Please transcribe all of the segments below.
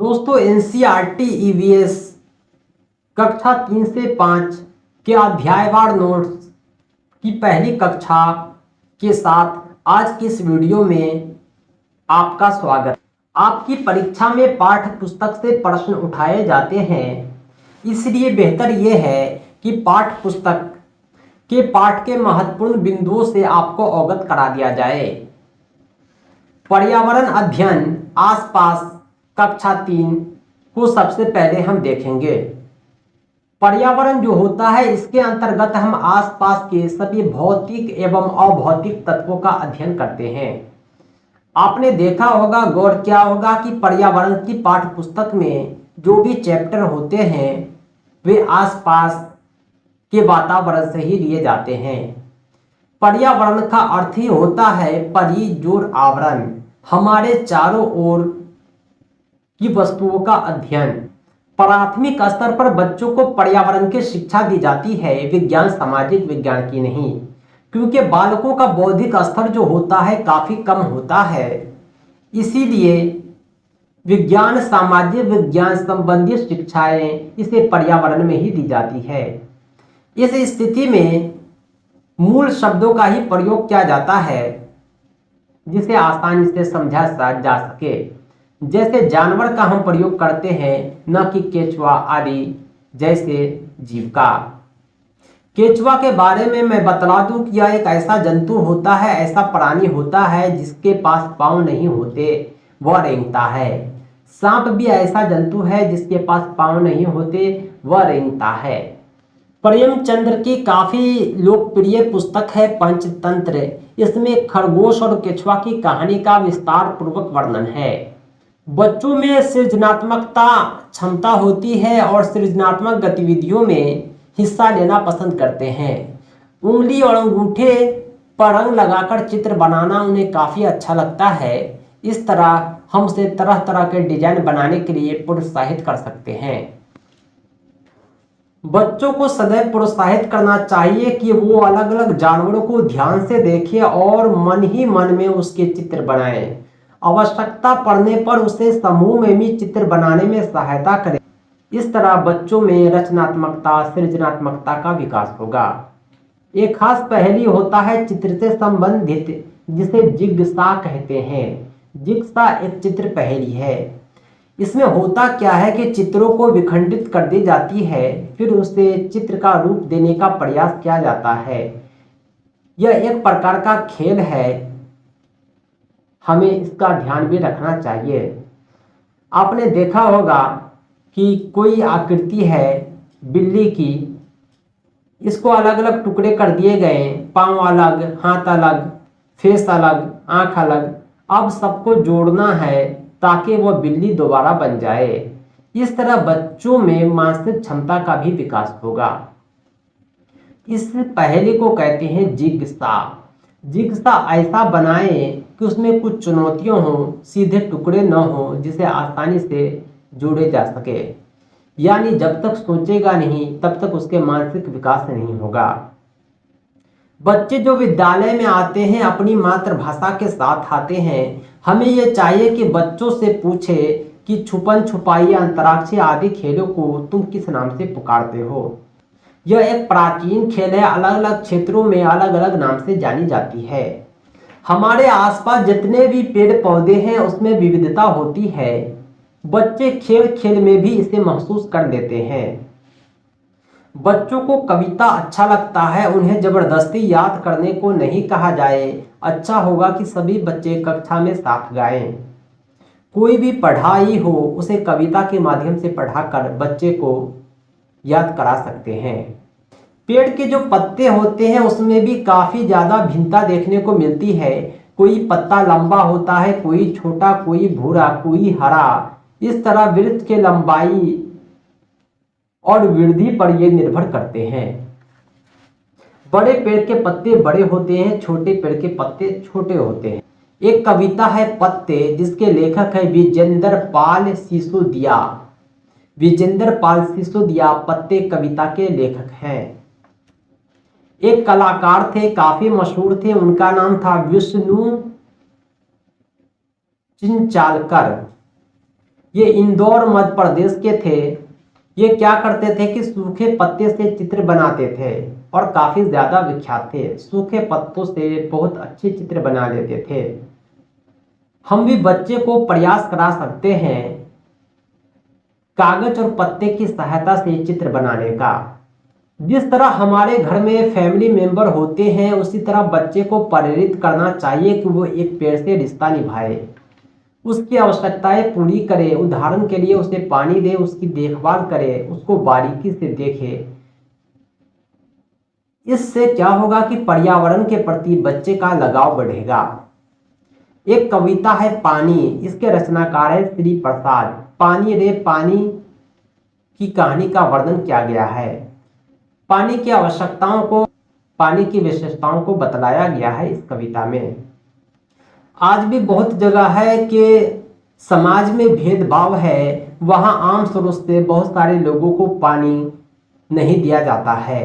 दोस्तों NCERT EVS कक्षा 3 से 5 के अध्यायवार नोट्स की पहली कक्षा के साथ आज की इस वीडियो में आपका स्वागत। आपकी परीक्षा में पाठ्य पुस्तक से प्रश्न उठाए जाते हैं, इसलिए बेहतर यह है कि पाठ्य पुस्तक के पाठ के महत्वपूर्ण बिंदुओं से आपको अवगत करा दिया जाए। पर्यावरण अध्ययन आसपास कक्षा 3 को सबसे पहले हम देखेंगे। पर्यावरण जो होता है, इसके अंतर्गत हम आसपास के सभी भौतिक एवं अभौतिक तत्वों का अध्ययन करते हैं। आपने देखा होगा, गौर किया होगा कि पर्यावरण की पाठ्य पुस्तक में जो भी चैप्टर होते हैं वे आसपास के वातावरण से ही लिए जाते हैं। पर्यावरण का अर्थ ही होता है परिजोर आवरण, हमारे चारों ओर की वस्तुओं का अध्ययन। प्राथमिक स्तर पर बच्चों को पर्यावरण की शिक्षा दी जाती है, विज्ञान सामाजिक विज्ञान की नहीं, क्योंकि बालकों का बौद्धिक स्तर जो होता है काफी कम होता है। इसीलिए विज्ञान सामाजिक विज्ञान संबंधी शिक्षाएं इसे पर्यावरण में ही दी जाती है। इस स्थिति में मूल शब्दों का ही प्रयोग किया जाता है जिसे आसानी से समझा जा सके। जैसे जानवर का हम प्रयोग करते हैं, न कि केचुआ आदि जैसे जीव का। केचुआ के बारे में मैं बतला दूं कि यह एक ऐसा जंतु होता है, ऐसा प्राणी होता है जिसके पास पांव नहीं होते, वह रेंगता है। सांप भी ऐसा जंतु है जिसके पास पांव नहीं होते, वह रेंगता है। प्रेमचंद्र की काफी लोकप्रिय पुस्तक है पंचतंत्र। इसमें खरगोश और केचुआ की कहानी का विस्तार पूर्वक वर्णन है। बच्चों में सृजनात्मकता क्षमता होती है और सृजनात्मक गतिविधियों में हिस्सा लेना पसंद करते हैं। उंगली और अंगूठे पर रंग लगाकर चित्र बनाना उन्हें काफी अच्छा लगता है। इस तरह हम उसे तरह तरह के डिजाइन बनाने के लिए प्रोत्साहित कर सकते हैं। बच्चों को सदैव प्रोत्साहित करना चाहिए कि वो अलग अलग जानवरों को ध्यान से देखें और मन ही मन में उसके चित्र बनाएं। आवश्यकता पड़ने पर उसे समूह में भी चित्र बनाने में सहायता करें। इस तरह बच्चों में रचनात्मकता सृजनात्मकता का विकास होगा। एक खास पहेली होता है चित्र से संबंधित, जिसे जिग्सा कहते हैं। जिग्सा एक चित्र पहेली है। इसमें होता क्या है कि चित्रों को विखंडित कर दी जाती है, फिर उसे चित्र का रूप देने का प्रयास किया जाता है। यह एक प्रकार का खेल है, हमें इसका ध्यान भी रखना चाहिए। आपने देखा होगा कि कोई आकृति है बिल्ली की, इसको अलग अलग टुकड़े कर दिए गए, पांव अलग, हाथ अलग, फेस अलग, आंख अलग। अब सबको जोड़ना है ताकि वह बिल्ली दोबारा बन जाए। इस तरह बच्चों में मानसिक क्षमता का भी विकास होगा। इस पहेली को कहते हैं जिग्सा। जिग्सा ऐसा बनाए कि उसमें कुछ चुनौतियां हो, सीधे टुकड़े न हो, जिसे आसानी से जोड़े जा सके। यानी जब तक सोचेगा नहीं तब तक उसके मानसिक विकास नहीं होगा। बच्चे जो विद्यालय में आते हैं अपनी मातृभाषा के साथ आते हैं। हमें यह चाहिए कि बच्चों से पूछे कि छुपन छुपाई अंतराक्षी आदि खेलों को तुम किस नाम से पुकारते हो। यह एक प्राचीन खेल है, अलग अलग क्षेत्रों में अलग अलग नाम से जानी जाती है। हमारे आसपास जितने भी पेड़ पौधे हैं उसमें विविधता होती है। बच्चे खेल खेल में भी इसे महसूस कर लेते हैं। बच्चों को कविता अच्छा लगता है, उन्हें जबरदस्ती याद करने को नहीं कहा जाए। अच्छा होगा कि सभी बच्चे कक्षा में साथ गाएं। कोई भी पढ़ाई हो उसे कविता के माध्यम से पढ़ाकर बच्चे को याद करा सकते हैं। पेड़ के जो पत्ते होते हैं उसमें भी काफी ज्यादा भिन्नता देखने को मिलती है। कोई पत्ता लंबा होता है, कोई छोटा, कोई भूरा, कोई हरा। इस तरह वृक्ष के लंबाई और वृद्धि पर ये निर्भर करते हैं। बड़े पेड़ के पत्ते बड़े होते हैं, छोटे पेड़ के पत्ते छोटे होते हैं। एक कविता है पत्ते, जिसके लेखक है विजेंद्र पाल सिसोदिया। विजेंद्र पाल सिसोदिया पत्ते कविता के लेखक हैं। एक कलाकार थे, काफी मशहूर थे, उनका नाम था विष्णु चिंचालकर। ये इंदौर मध्य प्रदेश के थे। ये क्या करते थे कि सूखे पत्ते से चित्र बनाते थे और काफी ज्यादा विख्यात थे। सूखे पत्तों से बहुत अच्छे चित्र बना लेते थे। हम भी बच्चे को प्रयास करा सकते हैं कागज और पत्ते की सहायता से चित्र बनाने का। जिस तरह हमारे घर में फैमिली मेंबर होते हैं, उसी तरह बच्चे को प्रेरित करना चाहिए कि वो एक पेड़ से रिश्ता निभाए, उसकी आवश्यकताएं पूरी करे। उदाहरण के लिए उसे पानी दे, उसकी देखभाल करे, उसको बारीकी से देखे। इससे क्या होगा कि पर्यावरण के प्रति बच्चे का लगाव बढ़ेगा। एक कविता है पानी, इसके रचनाकार है श्री प्रसाद। पानी रे पानी की कहानी का वर्णन किया गया है। पानी की आवश्यकताओं को, पानी की विशेषताओं को बतलाया गया है इस कविता में। आज भी बहुत जगह है कि समाज में भेदभाव है, वहां आम स्वरूप से बहुत सारे लोगों को पानी नहीं दिया जाता है।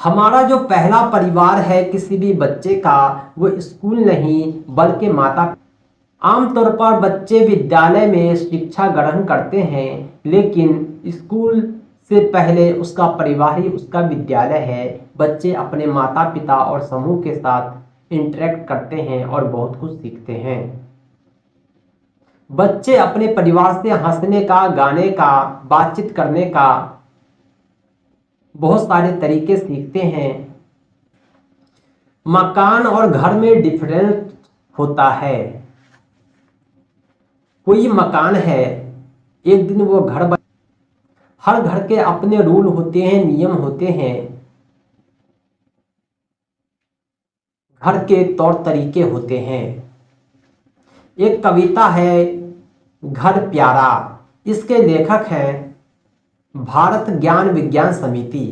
हमारा जो पहला परिवार है किसी भी बच्चे का, वो स्कूल नहीं बल्कि माता। आमतौर पर बच्चे विद्यालय में शिक्षा ग्रहण करते हैं, लेकिन स्कूल से पहले उसका परिवार ही उसका विद्यालय है। बच्चे अपने माता पिता और समूह के साथ इंटरेक्ट करते हैं और बहुत कुछ सीखते हैं। बच्चे अपने परिवार से हंसने का, गाने का, बातचीत करने का बहुत सारे तरीके सीखते हैं। मकान और घर में डिफरेंस होता है। कोई मकान है, एक दिन वो घर बन, हर घर के अपने रूल होते हैं, नियम होते हैं, घर के तौर तरीके होते हैं। एक कविता है घर प्यारा, इसके लेखक हैं भारत ज्ञान विज्ञान समिति।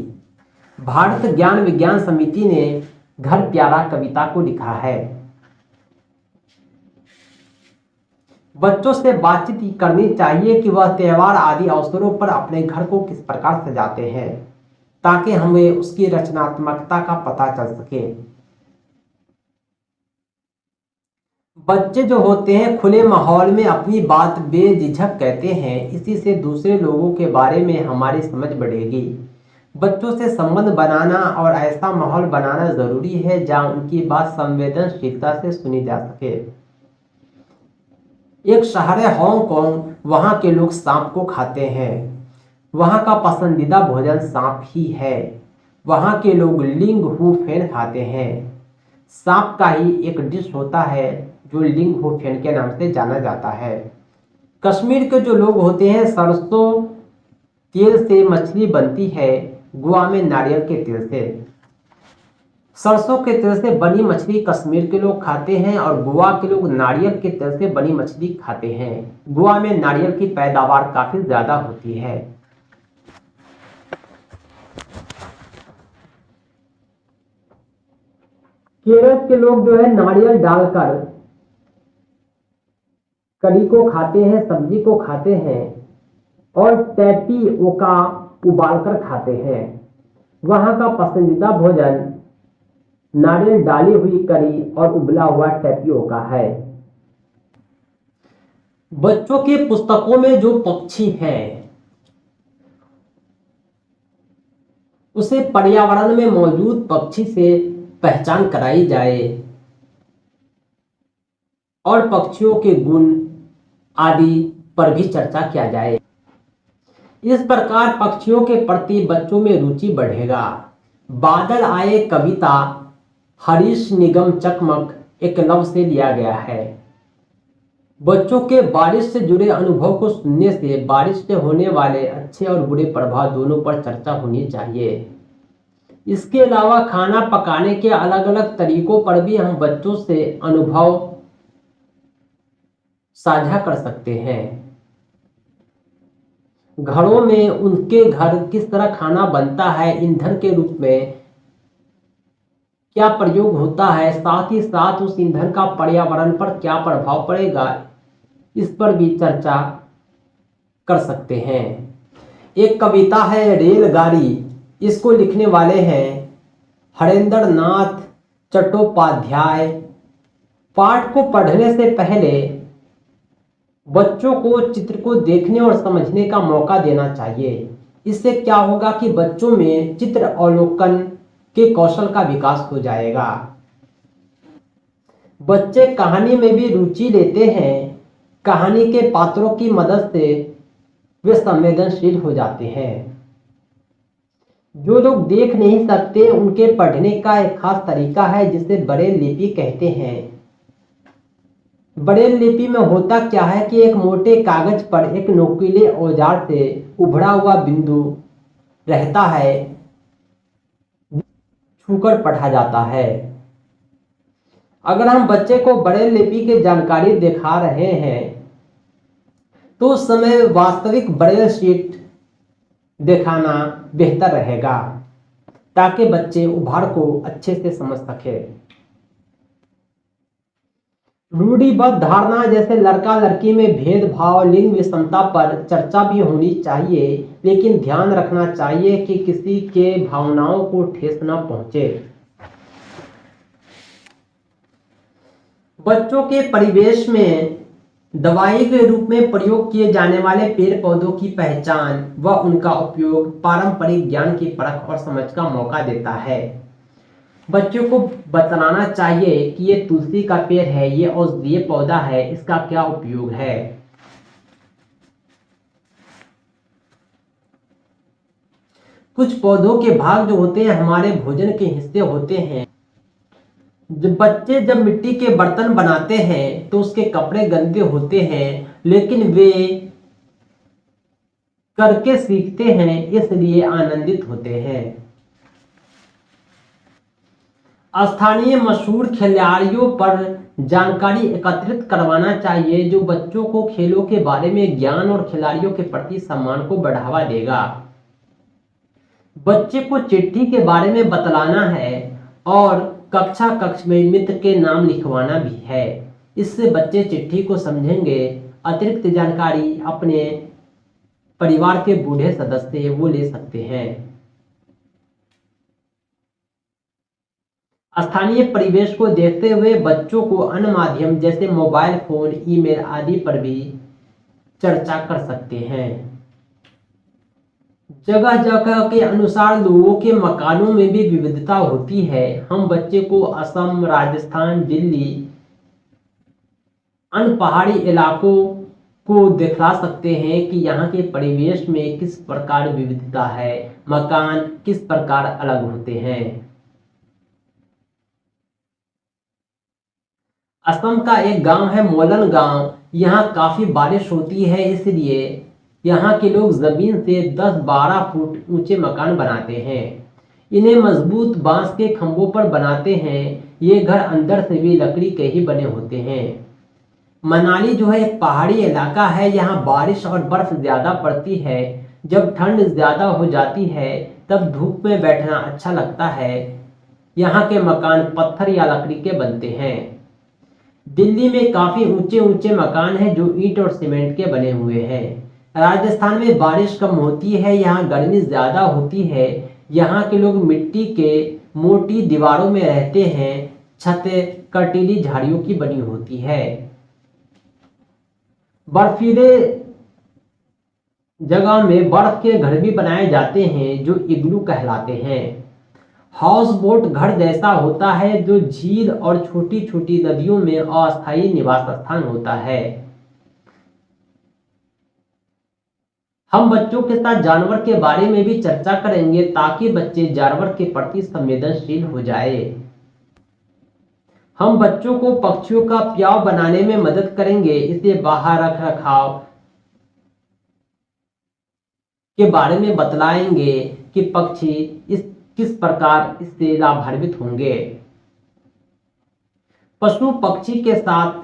भारत ज्ञान विज्ञान समिति ने घर प्यारा कविता को लिखा है। बच्चों से बातचीत करनी चाहिए कि वह त्योहार आदि अवसरों पर अपने घर को किस प्रकार सजाते हैं, ताकि हमें उसकी रचनात्मकता का पता चल सके। बच्चे जो होते हैं खुले माहौल में अपनी बात बेझिझक कहते हैं, इसी से दूसरे लोगों के बारे में हमारी समझ बढ़ेगी। बच्चों से संबंध बनाना और ऐसा माहौल बनाना जरूरी है जहां उनकी बात संवेदनशीलता से सुनी जा सके। एक शहर है हांगकांग, वहां के लोग सांप को खाते हैं। वहां का पसंदीदा भोजन सांप ही है। वहां के लोग लिंग हु फेन खाते हैं। सांप का ही एक डिश होता है जो लिंग हु फेन के नाम से जाना जाता है। कश्मीर के जो लोग होते हैं सरसों तेल से मछली बनती है, गोवा में नारियल के तेल से। सरसों के तेल से बनी मछली कश्मीर के लोग खाते हैं और गोवा के लोग नारियल के तेल से बनी मछली खाते हैं। गोवा में नारियल की पैदावार काफी ज्यादा होती है। केरल के लोग जो है नारियल डालकर करी को खाते हैं, सब्जी को खाते हैं और टैपियोका उबालकर खाते हैं। वहां का पसंदीदा भोजन नारियल डाली हुई करी और उबला हुआ टैपियोका है। बच्चों के पुस्तकों में जो पक्षी है उसे पर्यावरण में मौजूद पक्षी से पहचान कराई जाए और पक्षियों के गुण आदि पर भी चर्चा किया जाए। इस प्रकार पक्षियों के प्रति बच्चों में रुचि बढ़ेगा। बादल आए कविता हरीश निगम चकमक एकलव्य से लिया गया है। बच्चों के बारिश से जुड़े अनुभव को सुनने से बारिश से होने वाले अच्छे और बुरे प्रभाव दोनों पर चर्चा होनी चाहिए। इसके अलावा खाना पकाने के अलग अलग तरीकों पर भी हम बच्चों से अनुभव साझा कर सकते हैं। घरों में उनके घर किस तरह खाना बनता है, ईंधन के रूप में क्या प्रयोग होता है, साथ ही साथ उस ईंधन का पर्यावरण पर क्या प्रभाव पड़ेगा, इस पर भी चर्चा कर सकते हैं। एक कविता है रेलगाड़ी, इसको लिखने वाले हैं हरेंद्र नाथ चट्टोपाध्याय। पाठ को पढ़ने से पहले बच्चों को चित्र को देखने और समझने का मौका देना चाहिए। इससे क्या होगा कि बच्चों में चित्र अवलोकन के कौशल का विकास हो जाएगा। बच्चे कहानी में भी रुचि लेते हैं। कहानी के पात्रों की मदद से वे संवेदनशील हो जाते हैं। जो लोग देख नहीं सकते उनके पढ़ने का एक खास तरीका है जिसे ब्रेल लिपि कहते हैं। ब्रेल लिपि में होता क्या है कि एक मोटे कागज पर एक नुकीले औजार से उभरा हुआ बिंदु रहता है, छूकर पढ़ा जाता है। अगर हम बच्चे को ब्रेल लिपि की जानकारी दिखा रहे हैं तो उस समय वास्तविक ब्रेल शीट दिखाना बेहतर रहेगा ताकि बच्चे उभार को अच्छे से समझ सके। रूढ़िबद्ध धारणा जैसे लड़का लड़की में भेदभाव, लिंग विषमता पर चर्चा भी होनी चाहिए, लेकिन ध्यान रखना चाहिए कि किसी के भावनाओं को ठेस न पहुंचे। बच्चों के परिवेश में दवाई के रूप में प्रयोग किए जाने वाले पेड़ पौधों की पहचान व उनका उपयोग पारंपरिक ज्ञान की परख और समझ का मौका देता है। बच्चों को बतलाना चाहिए कि ये तुलसी का पेड़ है, ये औषधीय पौधा है, इसका क्या उपयोग है। कुछ पौधों के भाग जो होते हैं हमारे भोजन के हिस्से होते हैं। जब मिट्टी के बर्तन बनाते हैं तो उसके कपड़े गंदे होते हैं, लेकिन वे करके सीखते हैं इसलिए आनंदित होते हैं। स्थानीय मशहूर खिलाड़ियों पर जानकारी एकत्रित करवाना चाहिए जो बच्चों को खेलों के बारे में ज्ञान और खिलाड़ियों के प्रति सम्मान को बढ़ावा देगा। बच्चे को चिट्ठी के बारे में बतलाना है और कक्षा कक्ष में मित्र के नाम लिखवाना भी है। इससे बच्चे चिट्ठी को समझेंगे। अतिरिक्त जानकारी अपने परिवार के बूढ़े सदस्य वो ले सकते हैं। स्थानीय परिवेश को देखते हुए बच्चों को अन्य माध्यम जैसे मोबाइल फोन, ईमेल आदि पर भी चर्चा कर सकते हैं। जगह जगह के अनुसार लोगों के मकानों में भी विविधता होती है। हम बच्चे को असम, राजस्थान, दिल्ली, अन्य पहाड़ी इलाकों को दिखला सकते हैं कि यहाँ के परिवेश में किस प्रकार विविधता है, मकान किस प्रकार अलग होते हैं। असम का एक गांव है मोलन गांव। यहाँ काफी बारिश होती है, इसलिए यहाँ के लोग जमीन से 10-12 फुट ऊंचे मकान बनाते हैं। इन्हें मजबूत बांस के खंभों पर बनाते हैं। ये घर अंदर से भी लकड़ी के ही बने होते हैं। मनाली जो है एक पहाड़ी इलाका है। यहाँ बारिश और बर्फ ज्यादा पड़ती है। जब ठंड ज्यादा हो जाती है तब धूप में बैठना अच्छा लगता है। यहाँ के मकान पत्थर या लकड़ी के बनते हैं। दिल्ली में काफी ऊंचे ऊंचे मकान हैं जो ईंट और सीमेंट के बने हुए हैं। राजस्थान में बारिश कम होती है, यहाँ गर्मी ज्यादा होती है। यहाँ के लोग मिट्टी के मोटी दीवारों में रहते हैं। छतें कटीली झाड़ियों की बनी होती है। बर्फीले जगह में बर्फ के घर भी बनाए जाते हैं जो इग्लू कहलाते हैं। हाउस बोट घर जैसा होता है जो झील और छोटी छोटी नदियों में अस्थायी निवास स्थान होता है। हम बच्चों के साथ जानवर के बारे में भी चर्चा करेंगे ताकि बच्चे जानवर के प्रति संवेदनशील हो जाए। हम बच्चों को पक्षियों का प्याव बनाने में मदद करेंगे। इसे बाहर रख रखाव के बारे में बतलाएंगे कि पक्षी इस किस प्रकार इससे लाभान्वित होंगे। पशु पक्षी के साथ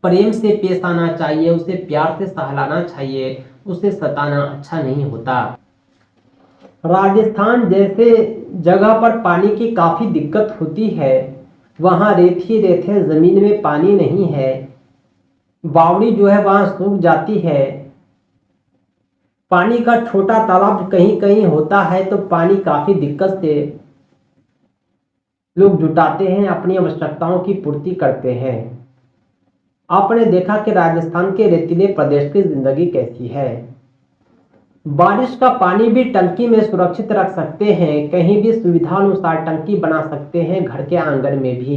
प्रेम से पेश आना चाहिए, उसे प्यार से सहलाना चाहिए, उसे सताना अच्छा नहीं होता। राजस्थान जैसे जगह पर पानी की काफी दिक्कत होती है। वहां रेत ही रेत है, जमीन में पानी नहीं है। बावड़ी जो है वहां सूख जाती है। पानी का छोटा तालाब कहीं कहीं होता है तो पानी काफी दिक्कत से लोग जुटाते हैं, अपनी आवश्यकताओं की पूर्ति करते हैं। आपने देखा कि राजस्थान के रेतीले प्रदेश की जिंदगी कैसी है। बारिश का पानी भी टंकी में सुरक्षित रख सकते हैं, कहीं भी सुविधा अनुसार टंकी बना सकते हैं, घर के आंगन में भी,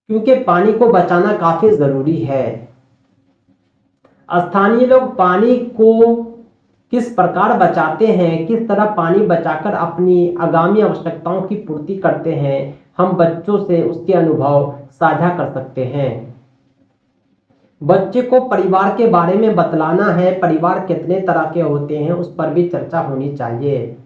क्योंकि पानी को बचाना काफी जरूरी है। स्थानीय लोग पानी को किस प्रकार बचाते हैं, किस तरह पानी बचाकर अपनी आगामी आवश्यकताओं की पूर्ति करते हैं, हम बच्चों से उसके अनुभव साझा कर सकते हैं। बच्चे को परिवार के बारे में बतलाना है, परिवार कितने तरह के होते हैं उस पर भी चर्चा होनी चाहिए।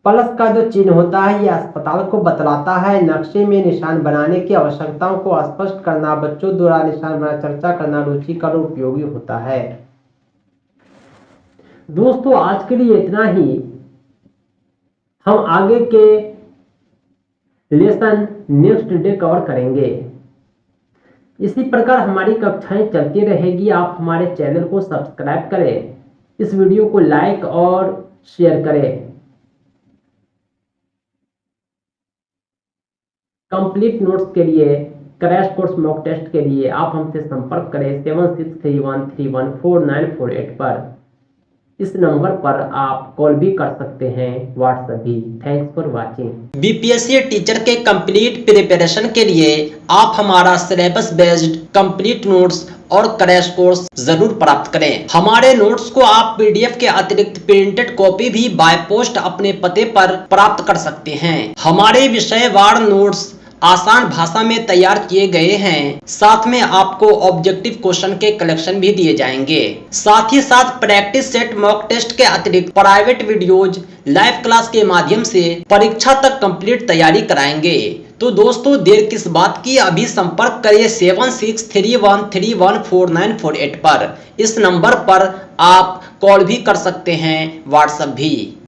प्लस का जो चिन्ह होता है, यह अस्पताल को बतलाता है। नक्शे में निशान बनाने की आवश्यकताओं को स्पष्ट करना, बच्चों द्वारा निशान बना चर्चा करना रुचिकर और उपयोगी होता है। दोस्तों, आज के लिए इतना ही। हम आगे के लेसन नेक्स्ट डे कवर करेंगे। इसी प्रकार हमारी कक्षाएं चलती रहेगी। आप हमारे चैनल को सब्सक्राइब करें, इस वीडियो को लाइक और शेयर करें। कंप्लीट नोट्स के लिए, क्रैश कोर्स मॉक टेस्ट के लिए आप हमसे संपर्क करें 7631314948 पर। इस नंबर पर आप कॉल भी कर सकते हैं, व्हाट्सएप भी। Thanks for watching. BPSC teacher के कंप्लीट प्रिपरेशन के लिए आप हमारा सिलेबस बेस्ड कंप्लीट नोट्स और क्रैश कोर्स जरूर प्राप्त करें। हमारे नोट्स को आप पीडीएफ के अतिरिक्त प्रिंटेड कॉपी भी बाय पोस्ट अपने पते पर प्राप्त कर सकते हैं। हमारे विषयवार नोट्स आसान भाषा में तैयार किए गए हैं। साथ में आपको ऑब्जेक्टिव क्वेश्चन के कलेक्शन भी दिए जाएंगे। साथ ही साथ प्रैक्टिस सेट मॉक टेस्ट के अतिरिक्त प्राइवेट वीडियोज लाइव क्लास के माध्यम से परीक्षा तक कंप्लीट तैयारी कराएंगे। तो दोस्तों, देर किस बात की, अभी संपर्क करिए 7631314948 पर। इस नंबर पर आप कॉल भी कर सकते हैं, व्हाट्सएप भी।